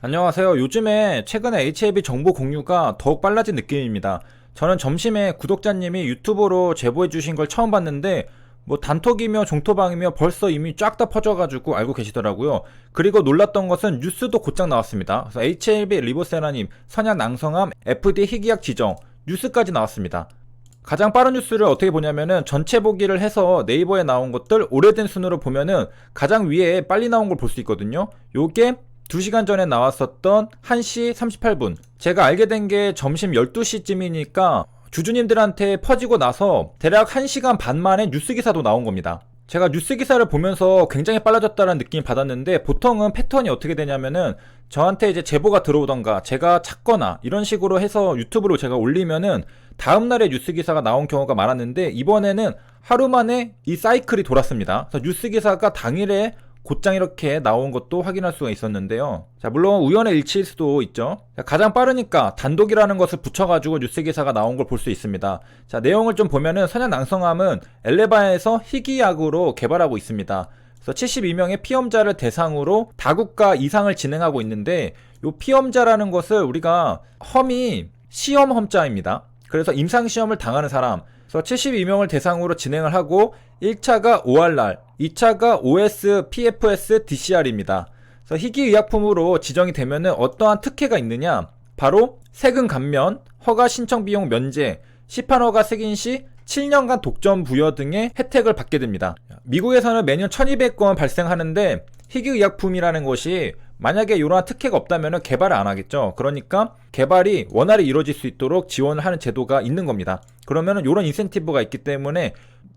안녕하세요. 요즘에 최근에 HLB 정보 공유가 더욱 빨라진 느낌입니다. 저는 점심에 구독자님이 유튜브로 제보해주신 걸 처음 봤는데 뭐 단톡이며 종토방이며 벌써 이미 쫙 다 퍼져가지고 알고 계시더라고요. 그리고 놀랐던 것은 뉴스도 곧장 나왔습니다. 그래서 HLB 리보세라님 선약 낭성암 FDA 희귀약 지정 뉴스까지 나왔습니다. 가장 빠른 뉴스를 어떻게 보냐면은 전체 보기를 해서 네이버에 나온 것들 오래된 순으로 보면은 가장 위에 빨리 나온 걸 볼 수 있거든요. 요게 2시간 전에 나왔었던 1시 38분. 제가 알게 된 게 점심 12시쯤이니까 주주님들한테 퍼지고 나서 대략 1시간 반 만에 뉴스 기사도 나온 겁니다. 제가 뉴스 기사를 보면서 굉장히 빨라졌다는 느낌을 받았는데 보통은 패턴이 어떻게 되냐면은 저한테 이제 제보가 들어오던가 제가 찾거나 이런 식으로 해서 유튜브로 제가 올리면은 다음날에 뉴스 기사가 나온 경우가 많았는데 이번에는 하루 만에 이 사이클이 돌았습니다. 그래서 뉴스 기사가 당일에 곧장 이렇게 나온 것도 확인할 수가 있었는데요. 자, 물론 우연의 일치일 수도 있죠. 자, 가장 빠르니까 단독이라는 것을 붙여가지고 뉴스 기사가 나온 걸 볼 수 있습니다. 자, 내용을 좀 보면은 선약낭성암은 엘레바에서 희귀약으로 개발하고 있습니다. 그래서 72명의 피험자를 대상으로 다국가 이상을 진행하고 있는데 요 피험자라는 것을 우리가 험이 시험 험자입니다. 그래서 임상시험을 당하는 사람, 그래서 72명을 대상으로 진행을 하고 1차가 ORR, 2차가 OS, PFS, DCR입니다. 그래서 희귀의약품으로 지정이 되면은 어떠한 특혜가 있느냐? 바로 세금 감면, 허가 신청 비용 면제, 시판 허가 승인 시 7년간 독점 부여 등의 혜택을 받게 됩니다. 미국에서는 매년 1200건 발생하는데 희귀의약품이라는 것이 만약에 이러한 특혜가 없다면 개발을 안 하겠죠. 그러니까 개발이 원활히 이루어질 수 있도록 지원을 하는 제도가 있는 겁니다. 그러면 이런 인센티브가 있기 때문에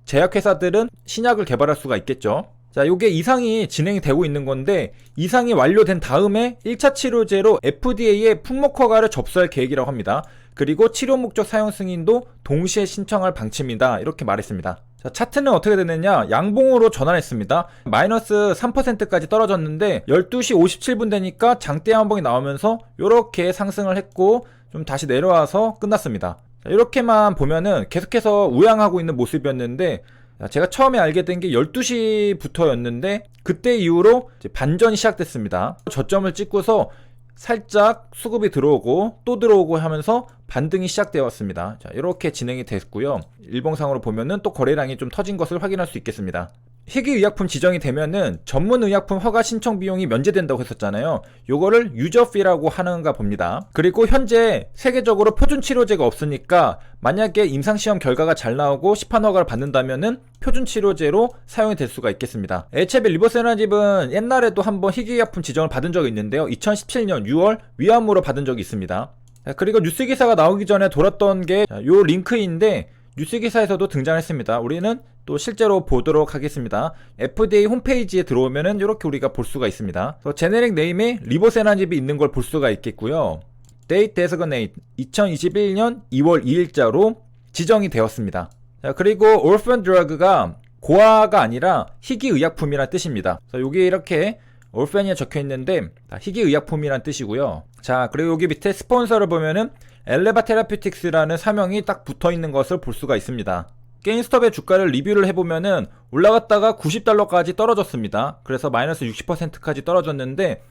제약회사들은 신약을 개발할 수가 있겠죠. 자, 요게 이상이 진행이 되고 있는 건데 이상이 완료된 다음에 1차 치료제로 FDA에 품목 허가를 접수할 계획이라고 합니다. 그리고 치료 목적 사용 승인도 동시에 신청할 방침이다. 이렇게 말했습니다. 자, 차트는 어떻게 됐느냐? 양봉으로 전환했습니다. 마이너스 3%까지 떨어졌는데 12시 57분 되니까 장대 한봉이 나오면서 이렇게 상승을 했고 좀 다시 내려와서 끝났습니다. 자, 이렇게만 보면은 계속해서 우양하고 있는 모습이었는데 제가 처음에 알게 된 게 12시부터였는데 그때 이후로 이제 반전이 시작됐습니다. 저점을 찍고서 살짝 수급이 들어오고 또 들어오고 하면서 반등이 시작되었습니다. 자, 이렇게 진행이 됐고요. 일봉상으로 보면은 또 거래량이 좀 터진 것을 확인할 수 있겠습니다. 희귀의약품 지정이 되면은 전문의약품 허가 신청 비용이 면제된다고 했었잖아요. 요거를 유저피라고 하는가 봅니다. 그리고 현재 세계적으로 표준치료제가 없으니까 만약에 임상시험 결과가 잘 나오고 시판 허가를 받는다면은 표준치료제로 사용이 될 수가 있겠습니다. HLB 리보세라닙은 옛날에도 한번 희귀의약품 지정을 받은 적이 있는데요. 2017년 6월 위암으로 받은 적이 있습니다. 그리고 뉴스 기사가 나오기 전에 돌았던 게 요 링크인데 뉴스 기사에서도 등장했습니다. 우리는 또 실제로 보도록 하겠습니다. FDA 홈페이지에 들어오면은 이렇게 우리가 볼 수가 있습니다. 제네릭 네임에 리보세라닙이 있는 걸 볼 수가 있겠고요. Date Designate 2021년 2월 2일자로 지정이 되었습니다. 자, 그리고 Orphan Drug가 고아가 아니라 희귀의약품이란 뜻입니다. 여기 이렇게 Orphan이 적혀 있는데 희귀의약품이란 뜻이고요. 자, 그리고 여기 밑에 스폰서를 보면은 엘레바 테라퓨틱스라는 사명이 딱 붙어 있는 것을 볼 수가 있습니다. 게임스톱의 주가를 리뷰를 해보면은 올라갔다가 $90까지 떨어졌습니다. 그래서 마이너스 60%까지 떨어졌는데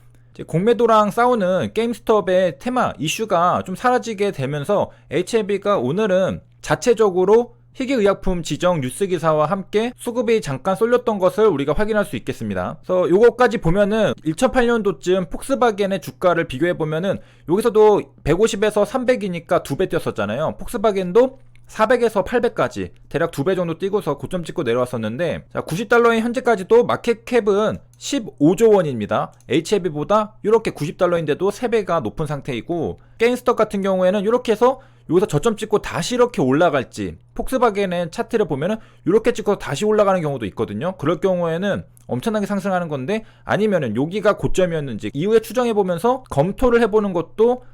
공매도랑 싸우는 게임스톱의 테마 이슈가 좀 사라지게 되면서 HLB가 오늘은 자체적으로 희귀의약품 지정 뉴스 기사와 함께 수급이 잠깐 쏠렸던 것을 우리가 확인할 수 있겠습니다. 그래서 요거까지 보면은 2008년도쯤 폭스바겐의 주가를 비교해보면은 여기서도 150에서 300이니까 2배 뛰었었잖아요. 폭스바겐도 400에서 800까지 대략 2배 정도 뛰고서 고점 찍고 내려왔었는데, 자, $90인 현재까지도 마켓캡은 15조 원입니다. HLB보다 이렇게 $90인데도 3배가 높은 상태이고, 게임스톱 같은 경우에는 이렇게 해서 여기서 저점 찍고 다시 이렇게 올라갈지, 폭스바겐의 차트를 보면은 이렇게 찍고 다시 올라가는 경우도 있거든요. 그럴 경우에는 엄청나게 상승하는 건데, 아니면은 여기가 고점이었는지 이후에 추정해보면서 검토를 해보는 것도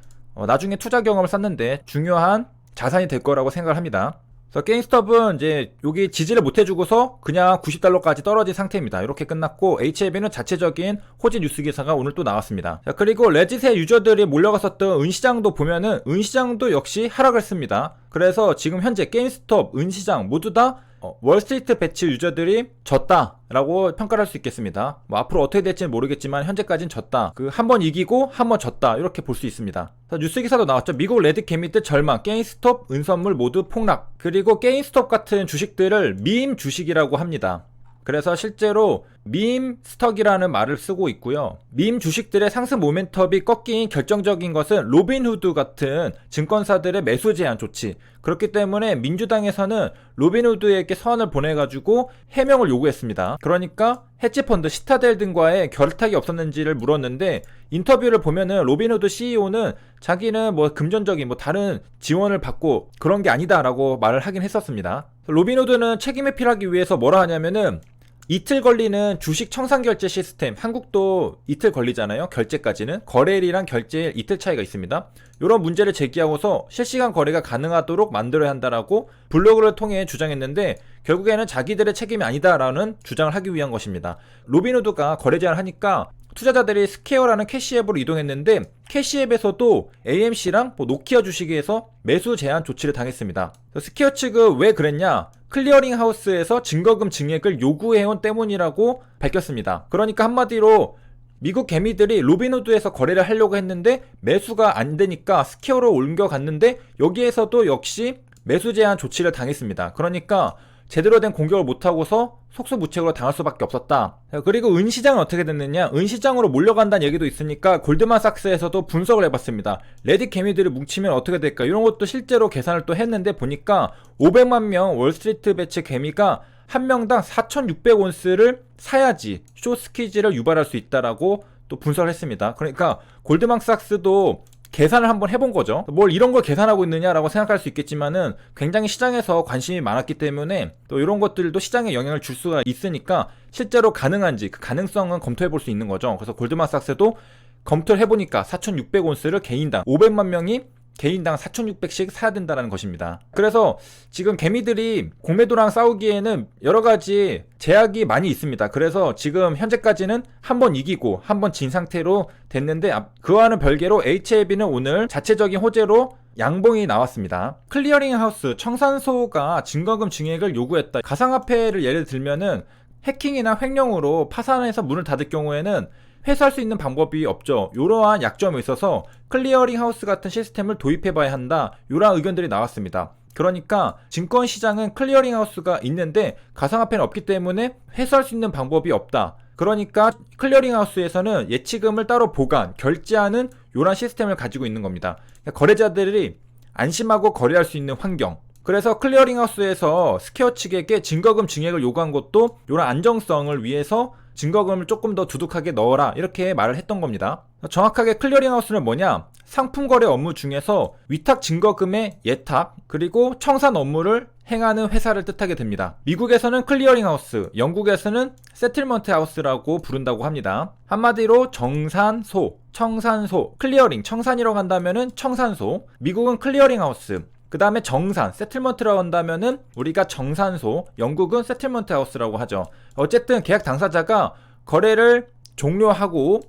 나중에 투자 경험을 쌓는데 중요한 자산이 될 거라고 생각을 합니다. 그래서 게임스톱은 이제 여기 지지를 못 해주고서 그냥 $90까지 떨어진 상태입니다. 이렇게 끝났고, HLB는 자체적인 호재 뉴스 기사가 오늘 또 나왔습니다. 자, 그리고 레짓의 유저들이 몰려갔었던 은시장도 보면은 은시장도 역시 하락을 했습니다. 그래서 지금 현재 게임스톱, 은시장 모두 다 월스트리트 배치 유저들이 졌다라고 평가를 할 수 있겠습니다. 뭐 앞으로 어떻게 될지는 모르겠지만 현재까지는 졌다. 그 한 번 이기고 한 번 졌다 이렇게 볼 수 있습니다. 뉴스 기사도 나왔죠. 미국 레딧 개미들 절망, 게임스톱 은선물 모두 폭락. 그리고 게임스톱 같은 주식들을 밈 주식이라고 합니다. 그래서 실제로 밈 스톡이라는 말을 쓰고 있고요. 밈 주식들의 상승 모멘텀이 꺾인 결정적인 것은 로빈후드 같은 증권사들의 매수 제한 조치. 그렇기 때문에 민주당에서는 로빈후드에게 서한을 보내가지고 해명을 요구했습니다. 그러니까 헤지펀드 시타델 등과의 결탁이 없었는지를 물었는데, 인터뷰를 보면은 로빈후드 CEO는 자기는 뭐 금전적인 뭐 다른 지원을 받고 그런 게 아니다라고 말을 하긴 했었습니다. 로빈후드는 책임 회피하기 위해서 뭐라 하냐면은 이틀 걸리는 주식 청산 결제 시스템, 한국도 이틀 걸리잖아요. 결제까지는 거래일이랑 결제일 이틀 차이가 있습니다. 이런 문제를 제기하고서 실시간 거래가 가능하도록 만들어야 한다라고 블로그를 통해 주장했는데, 결국에는 자기들의 책임이 아니다라는 주장을 하기 위한 것입니다. 로빈후드가 거래 제한을 하니까 투자자들이 스퀘어라는 캐시앱으로 이동했는데, 캐시앱에서도 AMC랑 노키아 주식에서 매수 제한 조치를 당했습니다. 스퀘어 측은 왜 그랬냐? 클리어링 하우스에서 증거금 증액을 요구해온 때문이라고 밝혔습니다. 그러니까 한마디로 미국 개미들이 로빈후드에서 거래를 하려고 했는데 매수가 안 되니까 스퀘어로 옮겨갔는데, 여기에서도 역시 매수 제한 조치를 당했습니다. 그러니까 제대로 된 공격을 못하고서 속수무책으로 당할 수밖에 없었다. 그리고 은시장은 어떻게 됐느냐? 은시장으로 몰려간다는 얘기도 있으니까 골드만삭스에서도 분석을 해봤습니다. 레딧 개미들이 뭉치면 어떻게 될까? 이런 것도 실제로 계산을 또 했는데, 보니까 500만 명 월스트리트 배치 개미가 한 명당 4,600온스를 사야지 쇼스퀴즈를 유발할 수 있다라고 또 분석을 했습니다. 그러니까 골드만삭스도 계산을 한번 해본 거죠. 뭘 이런 걸 계산하고 있느냐라고 생각할 수 있겠지만은, 굉장히 시장에서 관심이 많았기 때문에 또 이런 것들도 시장에 영향을 줄 수가 있으니까 실제로 가능한지 그 가능성은 검토해 볼 수 있는 거죠. 그래서 골드만삭스도 검토를 해보니까 4,600온스를 개인당 500만 명이 개인당 4,600씩 사야 된다는 것입니다. 그래서 지금 개미들이 공매도랑 싸우기에는 여러 가지 제약이 많이 있습니다. 그래서 지금 현재까지는 한 번 이기고 한 번 진 상태로 됐는데, 그와는 별개로 HLB는 오늘 자체적인 호재로 양봉이 나왔습니다. 클리어링 하우스 청산소가 증거금 증액을 요구했다. 가상화폐를 예를 들면은 해킹이나 횡령으로 파산해서 문을 닫을 경우에는 회수할 수 있는 방법이 없죠. 이러한 약점이 있어서 클리어링 하우스 같은 시스템을 도입해봐야 한다. 이러한 의견들이 나왔습니다. 그러니까 증권시장은 클리어링 하우스가 있는데 가상화폐는 없기 때문에 회수할 수 있는 방법이 없다. 그러니까 클리어링 하우스에서는 예치금을 따로 보관, 결제하는 이러한 시스템을 가지고 있는 겁니다. 그러니까 거래자들이 안심하고 거래할 수 있는 환경. 그래서 클리어링 하우스에서 스퀘어 측에게 증거금 증액을 요구한 것도 이런 안정성을 위해서 증거금을 조금 더 두둑하게 넣어라, 이렇게 말을 했던 겁니다. 정확하게 클리어링 하우스는 뭐냐? 상품 거래 업무 중에서 위탁 증거금의 예탁, 그리고 청산 업무를 행하는 회사를 뜻하게 됩니다. 미국에서는 클리어링 하우스, 영국에서는 세틀먼트 하우스라고 부른다고 합니다. 한마디로 정산소, 청산소, 클리어링, 청산이라고 한다면은 청산소, 미국은 클리어링 하우스, 그 다음에 정산, 세틀먼트라고 한다면은 우리가 정산소, 영국은 세틀먼트 하우스라고 하죠. 어쨌든 계약 당사자가 거래를 종료하고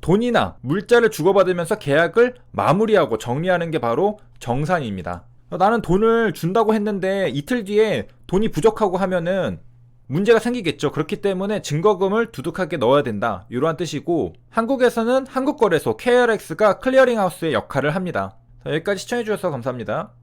돈이나 물자를 주고받으면서 계약을 마무리하고 정리하는 게 바로 정산입니다. 나는 돈을 준다고 했는데 이틀 뒤에 돈이 부족하고 하면은 문제가 생기겠죠. 그렇기 때문에 증거금을 두둑하게 넣어야 된다, 이러한 뜻이고, 한국에서는 한국거래소 KRX가 클리어링 하우스의 역할을 합니다. 여기까지 시청해주셔서 감사합니다.